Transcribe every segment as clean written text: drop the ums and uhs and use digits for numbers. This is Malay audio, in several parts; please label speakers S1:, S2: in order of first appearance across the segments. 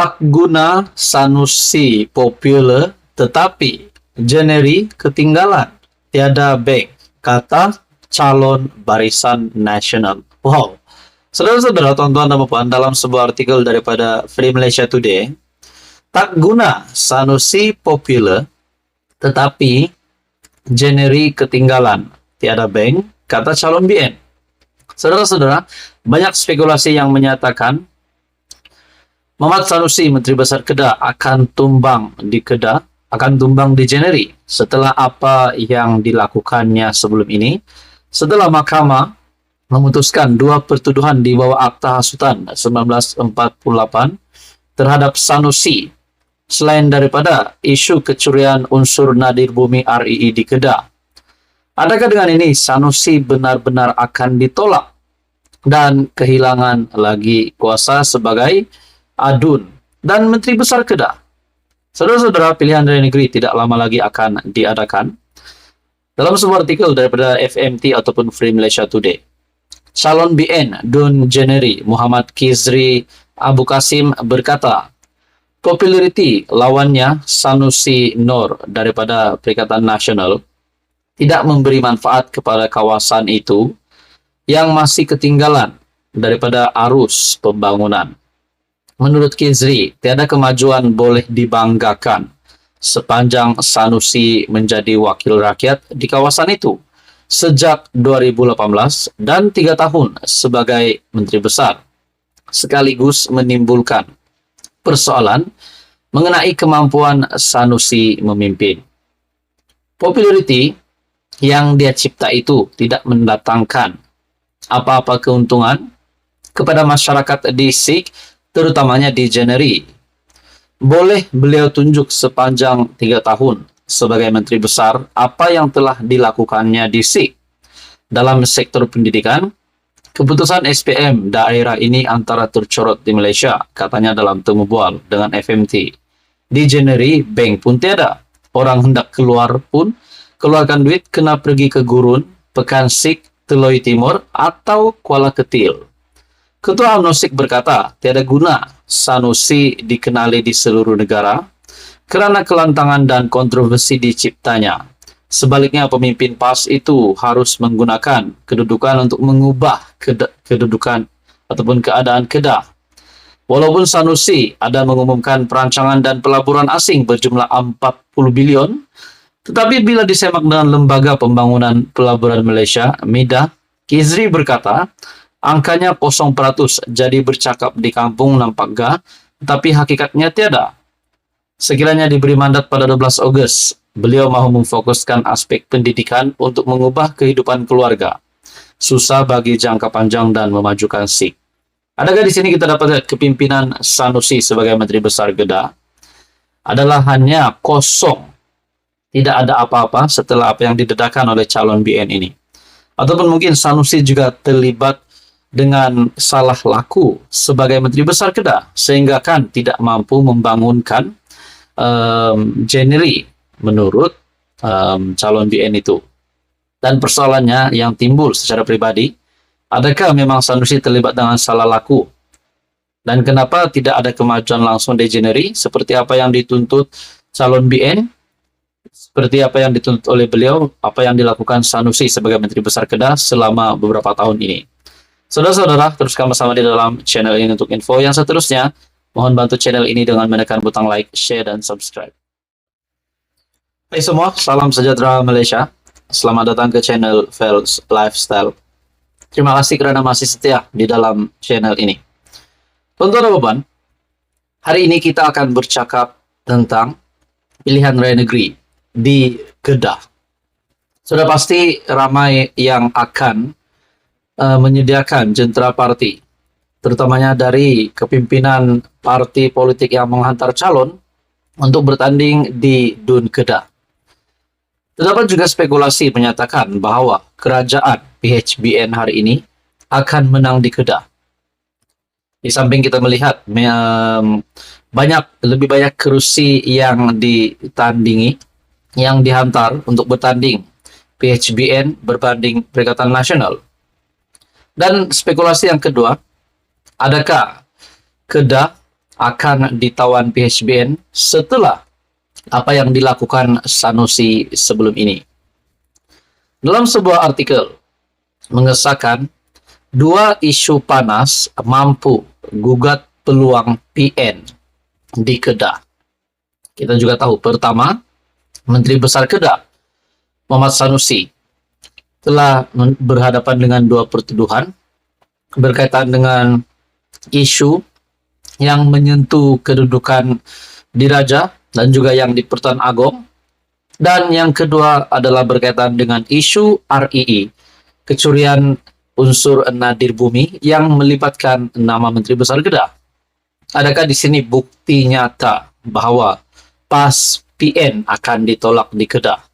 S1: Tak guna Sanusi popular, tetapi Jeneri ketinggalan. Tiada bank, kata calon Barisan Nasional. Wow. Saudara-saudara, tuan-tuan dan puan, dalam sebuah artikel daripada Free Malaysia Today, tak guna Sanusi popular, tetapi Jeneri ketinggalan. Tiada bank, kata calon BN. Saudara-saudara, banyak spekulasi yang menyatakan Muhammad Sanusi, Menteri Besar Kedah, akan tumbang di Jeneri setelah apa yang dilakukannya sebelum ini. Setelah mahkamah memutuskan dua pertuduhan di bawah Akta Hasutan 1948 terhadap Sanusi, selain daripada isu kecurian unsur nadir bumi RII di Kedah. Adakah dengan ini Sanusi benar-benar akan ditolak dan kehilangan lagi kuasa sebagai Adun dan Menteri Besar Kedah? Saudara-saudara, pilihan raya negeri tidak lama lagi akan diadakan. Dalam sebuah artikel daripada FMT ataupun Free Malaysia Today, calon BN Dun Jeneri Muhammad Kizri Abu Kasim berkata, populariti lawannya Sanusi Nor daripada Perikatan Nasional tidak memberi manfaat kepada kawasan itu yang masih ketinggalan daripada arus pembangunan. Menurut Kizri, tiada kemajuan boleh dibanggakan sepanjang Sanusi menjadi wakil rakyat di kawasan itu sejak 2018 dan 3 tahun sebagai Menteri Besar, sekaligus menimbulkan persoalan mengenai kemampuan Sanusi memimpin. Populariti yang dia cipta itu tidak mendatangkan apa-apa keuntungan kepada masyarakat di SIG, terutamanya di Jeneri. Boleh beliau tunjuk sepanjang 3 tahun sebagai Menteri Besar apa yang telah dilakukannya di SIG. Dalam sektor pendidikan, keputusan SPM daerah ini antara tercorot di Malaysia, katanya dalam temu bual dengan FMT. Di Jeneri, bank pun tiada. Orang hendak keluar pun, keluarkan duit kena pergi ke Gurun, Pekan SIG, Teloi Timur, atau Kuala Ketil. Ketua UMNO-SIG berkata, tiada guna Sanusi dikenali di seluruh negara kerana kelantangan dan kontroversi diciptanya. Sebaliknya, pemimpin PAS itu harus menggunakan kedudukan untuk mengubah kedudukan ataupun keadaan Kedah. Walaupun Sanusi ada mengumumkan perancangan dan pelaburan asing berjumlah 40 bilion, tetapi bila disemak dengan Lembaga Pembangunan Pelaburan Malaysia, MIDA, Kizri berkata, angkanya 0%, jadi bercakap di kampung nampak gah, tapi hakikatnya tiada. Sekiranya diberi mandat pada 12 Ogos, beliau mahu memfokuskan aspek pendidikan untuk mengubah kehidupan keluarga. Susah bagi jangka panjang dan memajukan SIG. Adakah di sini kita dapat lihat kepimpinan Sanusi sebagai Menteri Besar Kedah adalah hanya kosong. Tidak ada apa-apa setelah apa yang didedahkan oleh calon BN ini. Ataupun mungkin Sanusi juga terlibat dengan salah laku sebagai Menteri Besar Kedah sehingga kan tidak mampu membangunkan Jeneri menurut calon BN itu. Dan persoalannya yang timbul secara pribadi, adakah memang Sanusi terlibat dengan salah laku? Dan kenapa tidak ada kemajuan langsung di Jeneri seperti apa yang dituntut calon BN? Seperti apa yang dituntut oleh beliau, apa yang dilakukan Sanusi sebagai Menteri Besar Kedah selama beberapa tahun ini. Saudara-saudara, teruskan bersama di dalam channel ini untuk info yang seterusnya. Mohon bantu channel ini dengan menekan butang like, share, dan subscribe. Hai semua, salam sejahtera Malaysia. Selamat datang ke channel Fels Lifestyle. Terima kasih kerana masih setia di dalam channel ini. Tuan-tuan dan puan, hari ini kita akan bercakap tentang pilihan raya negeri di Kedah. Sudah pasti ramai yang akan menyediakan jentera parti, terutamanya dari kepimpinan parti politik yang menghantar calon untuk bertanding di Dun Kedah. Terdapat juga spekulasi menyatakan bahwa kerajaan PHBN hari ini akan menang di Kedah. Di samping kita melihat lebih banyak kerusi yang ditandingi, yang dihantar untuk bertanding PHBN berbanding Perikatan Nasional. Dan spekulasi yang kedua, adakah Kedah akan ditawan PHBN setelah apa yang dilakukan Sanusi sebelum ini. Dalam sebuah artikel mengesahkan dua isu panas mampu gugat peluang PN di Kedah. Kita juga tahu, pertama, Menteri Besar Kedah Muhammad Sanusi telah berhadapan dengan dua pertuduhan berkaitan dengan isu yang menyentuh kedudukan diraja dan juga yang di Pertuan Agong. Dan yang kedua adalah berkaitan dengan isu RII, kecurian unsur nadir bumi yang melibatkan nama Menteri Besar Kedah. Adakah di sini bukti nyata bahwa PAS PN akan ditolak di Kedah?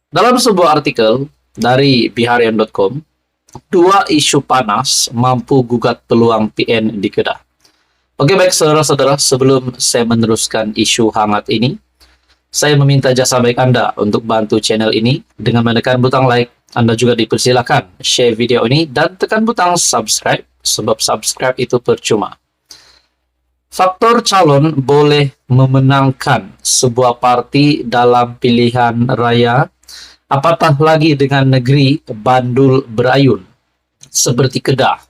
S1: Dalam sebuah artikel dari biharian.com, dua isu panas mampu gugat peluang PN di Kedah. Oke, baik saudara-saudara, sebelum saya meneruskan isu hangat ini, saya meminta jasa baik Anda untuk bantu channel ini dengan menekan butang like. Anda juga dipersilakan share video ini dan tekan butang subscribe, sebab subscribe itu percuma. Faktor calon boleh memenangkan sebuah parti dalam pilihan raya, apatah lagi dengan negeri bandul berayun seperti Kedah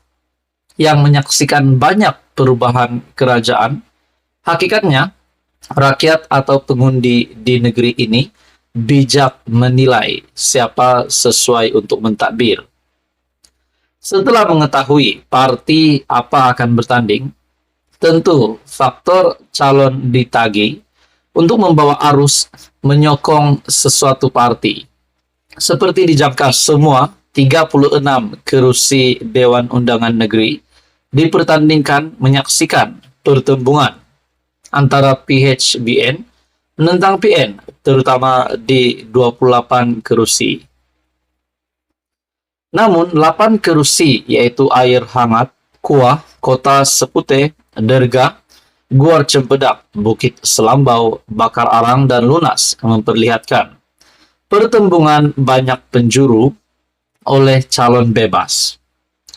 S1: yang menyaksikan banyak perubahan kerajaan. Hakikatnya, rakyat atau pengundi di negeri ini bijak menilai siapa sesuai untuk mentadbir. Setelah mengetahui parti apa akan bertanding, tentu faktor calon ditagih untuk membawa arus menyokong sesuatu parti. Seperti dijangka, semua 36 kerusi Dewan Undangan Negeri dipertandingkan menyaksikan pertembungan antara PHBN menentang PN, terutama di 28 kerusi. Namun, 8 kerusi yaitu Air Hangat, Kuah, Kota Sepute, Derga, Guar Cempedak, Bukit Selambau, Bakar Arang, dan Lunas memperlihatkan pertembungan banyak penjuru oleh calon bebas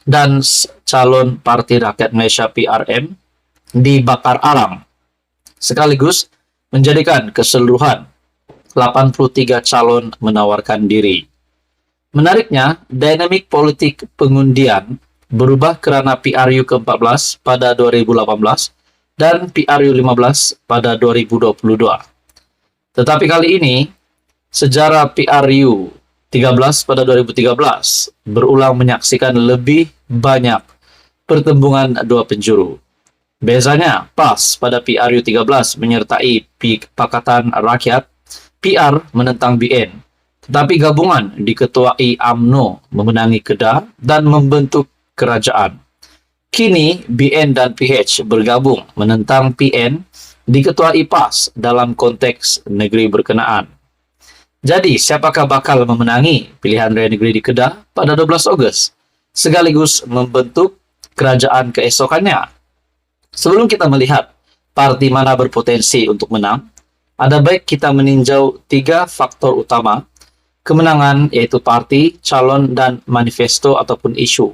S1: dan calon Parti Rakyat Malaysia PRM di Bakar Arang, sekaligus menjadikan keseluruhan 83 calon menawarkan diri. Menariknya, dinamik politik pengundian berubah kerana PRU ke-14 pada 2018 dan PRU 15 pada 2022. Tetapi kali ini, sejarah PRU 13 pada 2013 berulang menyaksikan lebih banyak pertembungan dua penjuru. Bezanya, PAS pada PRU 13 menyertai Pakatan Rakyat, PR menentang BN. Tetapi gabungan diketuai UMNO memenangi Kedah dan membentuk kerajaan. Kini, BN dan PH bergabung menentang PN diketuai PAS dalam konteks negeri berkenaan. Jadi, siapakah bakal memenangi pilihan raya negeri di Kedah pada 12 Ogos, sekaligus membentuk kerajaan keesokannya? Sebelum kita melihat parti mana berpotensi untuk menang, ada baik kita meninjau 3 faktor utama kemenangan, yaitu parti, calon, dan manifesto ataupun isu.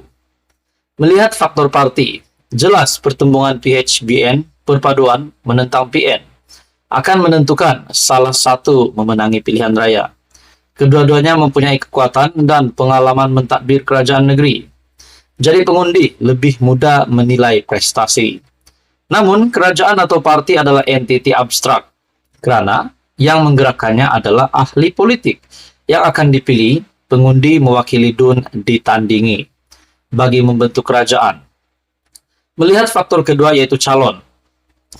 S1: Melihat faktor parti, jelas pertembungan PHBN perpaduan menentang PN akan menentukan salah satu memenangi pilihan raya. Kedua-duanya mempunyai kekuatan dan pengalaman mentadbir kerajaan negeri. Jadi pengundi lebih mudah menilai prestasi. Namun, kerajaan atau parti adalah entiti abstrak, kerana yang menggerakkannya adalah ahli politik yang akan dipilih pengundi mewakili DUN ditandingi bagi membentuk kerajaan. Melihat faktor kedua yaitu calon,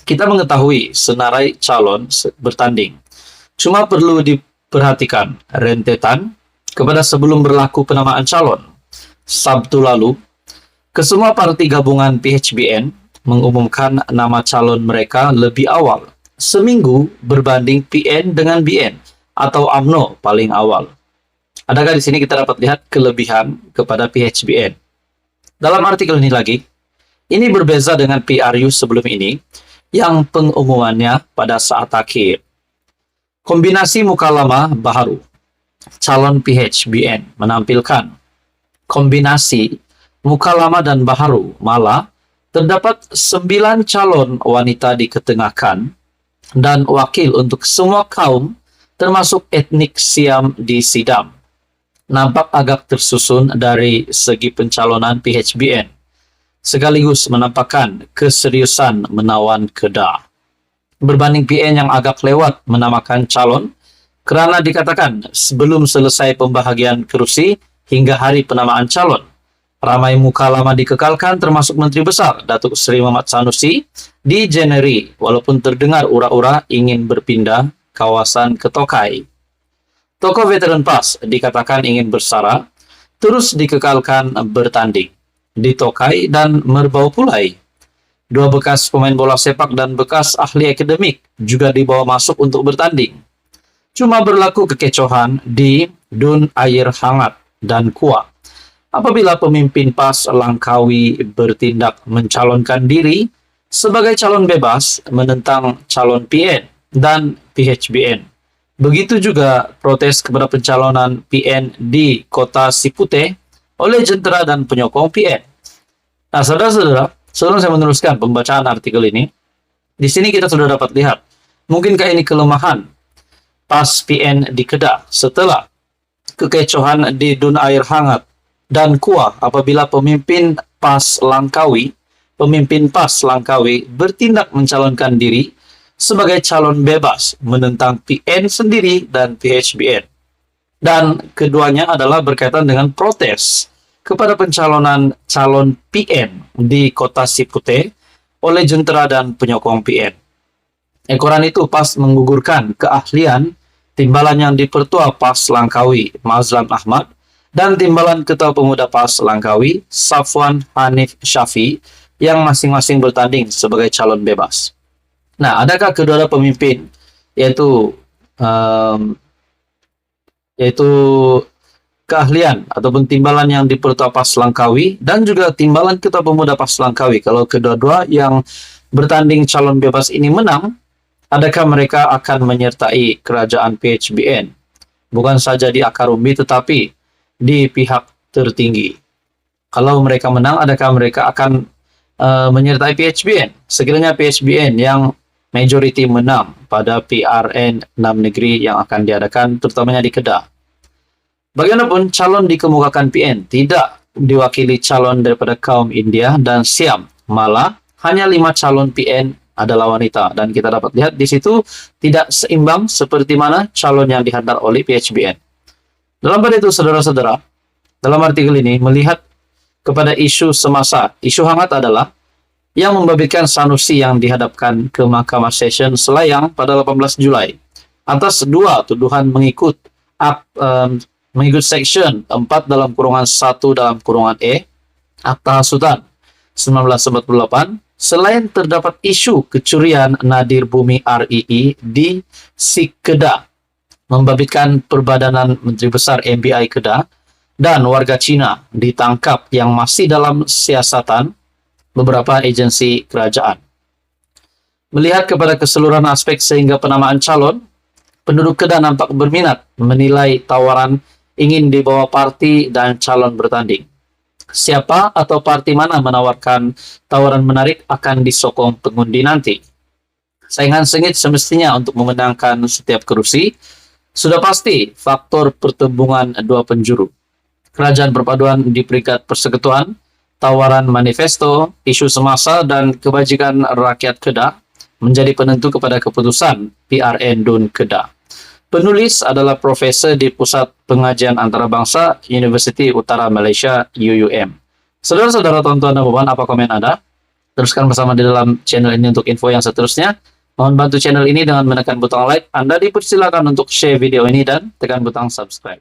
S1: kita mengetahui senarai calon bertanding. Cuma perlu diperhatikan rentetan kepada sebelum berlaku penamaan calon. Sabtu lalu, kesemua parti gabungan PHBN mengumumkan nama calon mereka lebih awal, seminggu berbanding PN dengan BN atau UMNO paling awal. Adakah di sini kita dapat lihat kelebihan kepada PHBN? Dalam artikel ini lagi, ini berbeza dengan PRU sebelum ini, yang pengumumannya pada saat akhir. Kombinasi muka lama baharu, calon PHBN menampilkan kombinasi muka lama dan baharu, malah Terdapat 9 calon wanita diketengahkan dan wakil untuk semua kaum, termasuk etnik Siam di Sidam. Nampak agak tersusun dari segi pencalonan PHBN, sekaligus menampakkan keseriusan menawan Kedah. Berbanding PN yang agak lewat menamakan calon, kerana dikatakan sebelum selesai pembahagian kerusi hingga hari penamaan calon, ramai muka lama dikekalkan termasuk Menteri Besar Datuk Seri Muhammad Sanusi di Januari, walaupun terdengar ura-ura ingin berpindah kawasan ke Tokai. Tokoh veteran PAS dikatakan ingin bersara, terus dikekalkan bertanding di Tokai dan Merbau Pulai. 2 bekas pemain bola sepak dan bekas ahli akademik juga dibawa masuk untuk bertanding. Cuma berlaku kekecohan di Dun Air Hangat dan Kuah apabila pemimpin PAS Langkawi bertindak mencalonkan diri sebagai calon bebas menentang calon PN dan PHBN. Begitu juga protes kepada pencalonan PN di kota Sipute oleh jentera dan penyokong PN. Nah, saudara-saudara, sebelum saya meneruskan pembacaan artikel ini, di sini kita sudah dapat lihat, mungkinkah ini kelemahan PAS PN di Kedah setelah kekecohan di Dun Air Hangat dan Kuah apabila pemimpin PAS Langkawi bertindak mencalonkan diri sebagai calon bebas menentang PN sendiri dan PHBN. Dan keduanya adalah berkaitan dengan protes kepada pencalonan calon PN di kota Sipute oleh jentera dan penyokong PN. Ekoran itu PAS menggugurkan keahlian timbalan yang dipertua PAS Langkawi, Mazlan Ahmad, dan timbalan Ketua Pemuda PAS Langkawi, Safwan Hanif Syafi, yang masing-masing bertanding sebagai calon bebas. Nah, adakah kedua pemimpin, yaitu keahlian ataupun timbalan yang dipertua PAS Langkawi dan juga timbalan Ketua Pemuda PAS Langkawi, kalau kedua-dua yang bertanding calon bebas ini menang, adakah mereka akan menyertai kerajaan PHBN? Bukan saja di akar umbi tetapi di pihak tertinggi. Kalau mereka menang, adakah mereka akan menyertai PHBN? Sekiranya PHBN yang majority menang pada PRN 6 negeri yang akan diadakan terutamanya di Kedah. Bagaimanapun, calon dikemukakan PN tidak diwakili calon daripada kaum India dan Siam. Malah, hanya 5 calon PN adalah wanita. Dan kita dapat lihat di situ tidak seimbang seperti mana calon yang dihantar oleh PHBN. Dalam pada itu, saudara-saudara, dalam artikel ini melihat kepada isu semasa. Isu hangat adalah yang membabitkan Sanusi yang dihadapkan ke Mahkamah Session Selayang pada 18 Julai atas 2 tuduhan mengikut Section 4 dalam kurungan 1 dalam kurungan E Akta Hasutan 1948, selain terdapat isu kecurian Nadir Bumi RII di SIK Kedah, membabitkan Perbadanan Menteri Besar MBI Kedah dan warga Cina ditangkap yang masih dalam siasatan beberapa agensi kerajaan. Melihat kepada keseluruhan aspek sehingga penamaan calon, penduduk Kedah nampak berminat menilai tawaran ingin dibawa parti dan calon bertanding. Siapa atau parti mana menawarkan tawaran menarik akan disokong pengundi nanti. Saingan sengit semestinya untuk memenangkan setiap kerusi. Sudah pasti faktor pertembungan 2 penjuru. Kerajaan perpaduan di peringkat persekutuan, tawaran manifesto, isu semasa, dan kebajikan rakyat Kedah menjadi penentu kepada keputusan PRN Dun Kedah. Penulis adalah profesor di Pusat Pengajian Antarabangsa Universiti Utara Malaysia UUM. Saudara-saudara, tonton dan puan, apa komen Anda? Teruskan bersama di dalam channel ini untuk info yang seterusnya. Mohon bantu channel ini dengan menekan butang like. Anda dipersilakan untuk share video ini dan tekan butang subscribe.